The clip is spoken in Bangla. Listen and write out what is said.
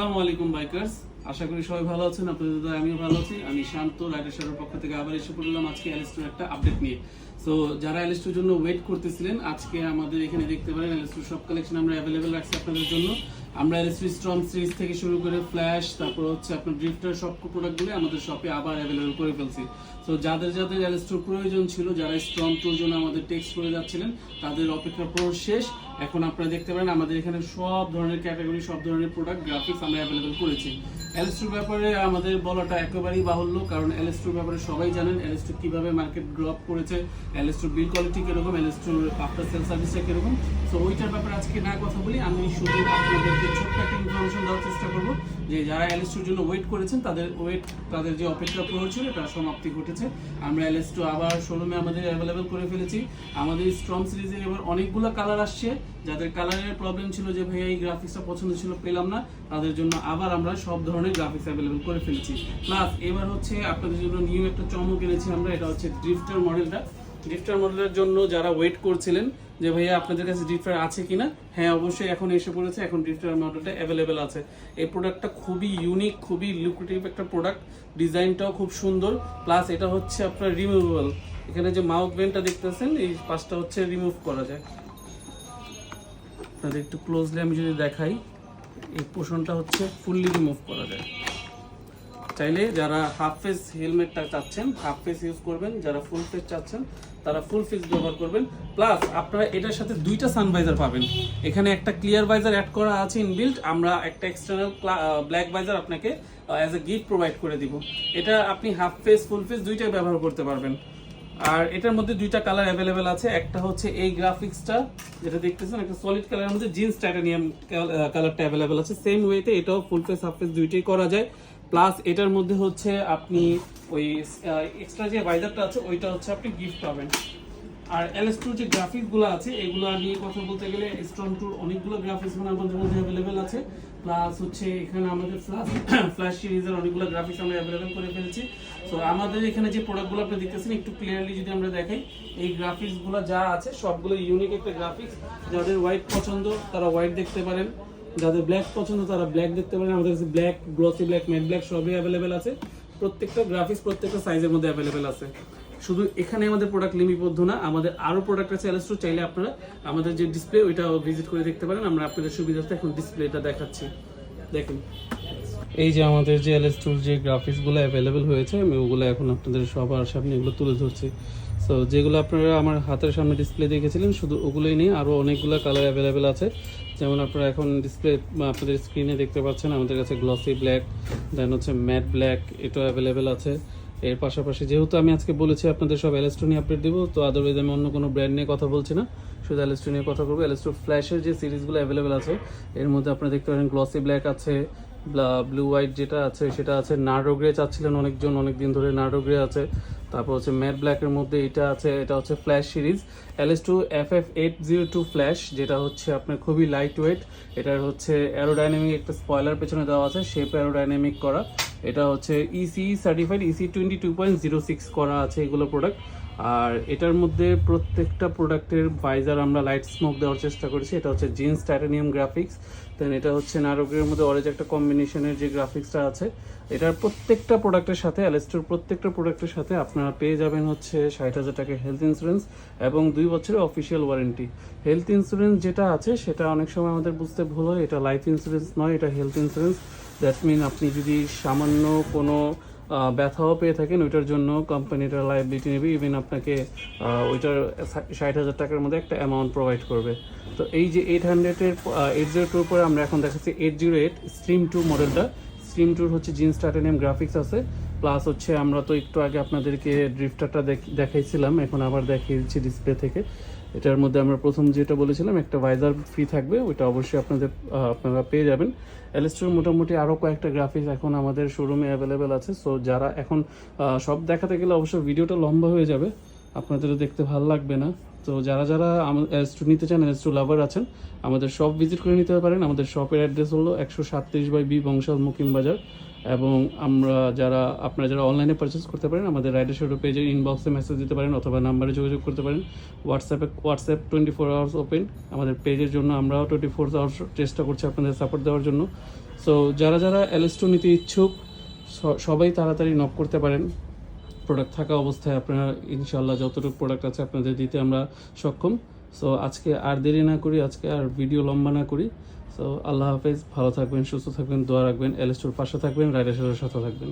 আসসালামু আলাইকুম বাইকার্স, আশা করি সবাই ভালো আছেন। আপনাদের দয়ায় আমিও ভালো আছি। আমি শান্ত রাইডার শাড়ির পক্ষ থেকে আবার এসে পড়লাম আজকে এলএস2 একটা আপডেট নিয়ে। সো যারা এলএস2 জন্য ওয়েট করতেছিলেন, আজকে আমাদের এখানে দেখতে পারেন এলএস2 সব কালেকশন আমরা অ্যাভেলেবেল রাখছি আপনাদের জন্য। আমরা এলএস2 স্ট্রং সিরিজ থেকে শুরু করে ফ্ল্যাশ, তারপর হচ্ছে আপনার ড্রিফটার সব প্রোডাক্টগুলো আমাদের শপে আবার অ্যাভেলেবেল করে ফেলছি। সো যাদের যাদের এলএস2 প্রয়োজন ছিল, যারা স্ট্রং টুর জন্য আমাদের টেক্সট করে যাচ্ছিলেন, তাদের অপেক্ষা পুরো শেষ। এখন আপনারা দেখতে পারেন আমাদের এখানে সব ধরনের ক্যাটাগরি, সব ধরনের প্রোডাক্ট, গ্রাফিক্স আমরা অ্যাভেলেবেল করেছি। এলএস2 ব্যাপারে আমাদের বলাটা একেবারেই বাহুল্য, কারণ এলএস2 ব্যাপারে সবাই জানেন এলএস2 কিভাবে মার্কেট গ্রো আপ করেছে, এলএস2 বিল্ড কোয়ালিটি কিরকম, এলএস2 আফটার সেল সার্ভিসটা কিরকম। সো ওইটার ব্যাপারে আজকে না কথা বলি, আমি শুধু আপনাদেরকে ছোট্ট একটা ইনফরমেশন দেওয়ার চেষ্টা করবো যে যারা এলএস2 জন্য ওয়েট করেছেন তাদের যে অপেক্ষা প্রহর ছিল তার সমাপ্তি ঘটেছে। আমরা এলএস2 আবার শোরুমে আমাদের অ্যাভেলেবেল করে ফেলেছি। আমাদের স্ট্রং সিরিজের এবার অনেকগুলো কালার আসছে। যাদের কালারের প্রবলেম ছিল যে ভাই এই গ্রাফিক্সটা পছন্দ ছিল পেলাম না, তাদের জন্য আবার আমরা সব ধরনের গ্রাফিক্স অ্যাভেলেবেল করে ফেলেছি। প্লাস এবার হচ্ছে আপনাদের জন্য নিউ একটা চমক এনেছি আমরা, এটা হচ্ছে ড্রিফটার মডেলটা। ড্রিফটার মডেলের জন্য যারা ওয়েট করছিলেন যে ভাইয়া আপনাদের কাছে ড্রিফটার আছে কিনা, হ্যাঁ অবশ্যই এখন এসে পড়েছে, এখন ড্রিফটার মডেলটা অ্যাভেলেবেল আছে। এই প্রোডাক্টটা খুবই ইউনিক, খুবই লুক্রেটিভ একটা প্রোডাক্ট, ডিজাইনটাও খুব সুন্দর। প্লাস এটা হচ্ছে আপনার রিমুভেবল। এখানে যে মাউথ বেন্ডটা দেখতেছেন, এই পাশটা হচ্ছে রিমুভ করা যায়। আপনাদের একটু ক্লোজলি আমি যদি দেখাই, এই পোর্শনটা হচ্ছে ফুললি রিমুভ করা যায়। চাইলে যারা হাফ ফেস হেলমেটটা চাচ্ছেন হাফ ফেস ইউজ করবেন, যারা ফুল ফেস চাচ্ছেন তারা ফুল ফেস ব্যবহার করবেন। প্লাস আপনারা এটার সাথে দুইটা সানভাইজার পাবেন। এখানে একটা ক্লিয়ার ভাইজার অ্যাড করা আছে ইনবিল্ট, আমরা একটা এক্সটার্নাল ব্ল্যাক ভাইজার আপনাকে অ্যাজ এ গিফট প্রোভাইড করে দিব। এটা আপনি হাফ ফেস ফুল ফেস দুইটাই ব্যবহার করতে পারবেন। আর এটার মধ্যে দুইটা কালার অ্যাভেলেবেল আছে। একটা হচ্ছে এই গ্রাফিক্সটা যেটা দেখতেছেন, একটা সলিড কালারের মধ্যে জিন্স টাইটানিয়াম কালারটা অ্যাভেলেবেল আছে। সেম ওয়েতে এটাও ফুল ফেস হাফ ফেস দুইটাই করা যায়। প্লাস এটার মধ্যে হচ্ছে আপনি ওই এক্সট্রা যে ভাইজারটা আছে ওইটা হচ্ছে আপনি গিফট পাবেন। আর এলএস2 যে গ্রাফিক্সগুলো আছে এগুলো নিয়ে কথা বলতে গেলে স্ট্রং টুর অনেকগুলো গ্রাফিক্স আমাদের মধ্যে অ্যাভেলেবেল আছে। প্লাস হচ্ছে এখানে আমাদের ফ্ল্যাশ সিরিজের অনেকগুলো গ্রাফিক্স আমরা অ্যাভেলেবেল করে ফেলেছি। সো আমাদের এখানে যে প্রোডাক্টগুলো আপনি দেখতেছেন, একটু ক্লিয়ারলি যদি আমরা দেখাই, এই গ্রাফিক্সগুলো যা আছে সবগুলো ইউনিক একটা গ্রাফিক্স। যাদের হোয়াইট পছন্দ তারা হোয়াইট দেখতে পারেন, যাদের ব্ল্যাক পছন্দ তারা ব্ল্যাক দেখতে পারেন। আমাদের কাছে black, glossy black, matte black সবই অ্যাভেলেবেল আছে। প্রত্যেকটা গ্রাফিক্স প্রত্যেকটা সাইজের মধ্যে অ্যাভেলেবেল আছে। শুধু এখানে আমাদের প্রোডাক্ট লিমিটবদ্ধ না, আমাদের আরও প্রোডাক্ট আছে এলএস2। চাইলে আপনারা আমাদের যে ডিসপ্লে ওইটা ভিজিট করে দেখতে পারেন। আমরা আপনাদের সুবিধার্থে এখন ডিসপ্লেটা দেখাচ্ছি, দেখুন। এই যে আমাদের যে এলএস2 যে গ্রাফিক্সগুলো অ্যাভেলেবেল হয়েছে, আমি ওগুলো এখন আপনাদের সবার সামনে এগুলো তুলে ধরছি। সো যেগুলো আপনারা আমার হাতের সামনে ডিসপ্লে দেখেছিলেন শুধু ওগুলোই নেই, আরও অনেকগুলো কালার অ্যাভেলেবেল আছে। যেমন আপনারা এখন ডিসপ্লে আপনাদের স্ক্রিনে দেখতে পাচ্ছেন, আমাদের কাছে গ্লসি ব্ল্যাক, দেন হচ্ছে ম্যাট ব্ল্যাক, এটা অ্যাভেলেবেল আছে। এর পাশাপাশি যেহেতু আমি আজকে বলেছি আপনাদের সব এলএস2 নিয়ে আপডেট দেবো, তো আদারওয়াইজ আমি অন্য কোনো ব্র্যান্ড নিয়ে কথা বলছি না, শুধু এলএস2 নিয়ে কথা বলবো। এলএস2 ফ্ল্যাশের যে সিরিজগুলো অ্যাভেলেবেল আছে এর মধ্যে আপনারা দেখতে পারেন গ্লসি ব্ল্যাক আছে, ব্লু হোয়াইট যেটা আছে সেটা আছে, নার্ডো গ্রে চাচ্ছিলেন অনেকজন, অনেকদিন ধরে নার্ডো গ্রে আছে। তারপর হচ্ছে ম্যাট ব্ল্যাকের মধ্যে এটা আছে, এটা হচ্ছে ফ্ল্যাশ সিরিজ এলএস2 FF802 ফ্ল্যাশ, যেটা হচ্ছে আপনার খুবই লাইট ওয়েট। এটার হচ্ছে অ্যারোডাইনামিক একটা স্পয়লার পেছনে দেওয়া আছে, শেপ অ্যারোডাইনামিক করা। এটা হচ্ছে ইসি সার্টিফাইড, ইসি 22.06 করা আছে এগুলো প্রোডাক্ট। আর এটার মধ্যে প্রত্যেকটা প্রোডাক্টের ভাইজার আমরা লাইট স্মোক দেওয়ার চেষ্টা করেছি। এটা হচ্ছে জিন্স টাইটানিয়াম গ্রাফিক্স, দেন এটা হচ্ছে নারকের মধ্যে অরেঞ্জ একটা কম্বিনেশনের যে গ্রাফিক্সটা আছে। এটার প্রত্যেকটা প্রোডাক্টের সাথে, এলএস2 প্রত্যেকটা প্রোডাক্টের সাথে আপনারা পেয়ে যাবেন হচ্ছে 60,000 টাকা হেলথ ইন্স্যুরেন্স এবং 2 বছরের অফিসিয়াল ওয়ারেন্টি। হেলথ ইন্স্যুরেন্স যেটা আছে সেটা অনেক সময় আমাদের বুঝতে ভুল হয়, এটা লাইফ ইন্স্যুরেন্স নয়, এটা হেলথ ইন্স্যুরেন্স। দ্যাট মিন আপনি যদি সামান্য কোনো ব্যথাও পেয়ে থাকেন, ওইটার জন্য কোম্পানিটা লাইবিলিটি নেবে, ইভেন আপনাকে ওইটার 60,000 টাকার মধ্যে একটা অ্যামাউন্ট প্রোভাইড করবে। তো এই যে 802 পরে আমরা এখন দেখাচ্ছি 808 স্ট্রিম 2 মডেলটা। স্ট্রিম 2 হচ্ছে জিন্স টাইটানিয়াম গ্রাফিক্স আছে। প্লাস হচ্ছে আমরা তো একটু আগে আপনাদেরকে ড্রিফটারটা দেখাইছিলাম, এখন আবার দেখিয়ে দিচ্ছি ডিসপ্লে থেকে। এটার মধ্যে আমরা প্রথম যেটা বলেছিলাম একটা ভাইজার ফ্রি থাকবে, ওইটা অবশ্যই আপনারা পেয়ে যাবেন। এলএস2 মোটামুটি আরও কয়েকটা গ্রাফিক্স এখন আমাদের শোরুমে অ্যাভেলেবেল আছে। সো যারা এখন সব দেখাতে গেলে অবশ্য ভিডিওটা লম্বা হয়ে যাবে, আপনাদেরও দেখতে ভালো লাগবে না। তো যারা এলএস2 নিতে চান, এলএস2 লাভার আছেন, আমাদের শপ ভিজিট করে নিতে পারেন। আমাদের শপের অ্যাড্রেস হলো 137/B বংশাল মুকিম বাজার। এবং আপনারা যারা অনলাইনে পারচেস করতে পারেন, আমাদের রাইডার শোরুম পেজের ইনবক্সে মেসেজ দিতে পারেন অথবা নাম্বারে যোগাযোগ করতে পারেন। WhatsApp 24 hours open. আমাদের পেজের জন্য আমরাও 24 আওয়ার্স চেষ্টা করছি আপনাদের সাপোর্ট দেওয়ার জন্য। সো যারা যারা এলএস2 নিতে ইচ্ছুক সবাই তাড়াতাড়ি নক করতে পারেন। প্রোডাক্ট থাকা অবস্থায় আপনারা ইনশাল্লাহ যতটুকু প্রোডাক্ট আছে আপনাদের দিতে আমরা সক্ষম। সো আজকে আর দেরি না করি, আজকে আর ভিডিও লম্বা না করি। সো আল্লাহ হাফেজ, ভালো থাকবেন, সুস্থ থাকবেন, দোয়া রাখবেন, এলএস2 পাশে থাকবেন, রাইডার্সের সাথে থাকবেন।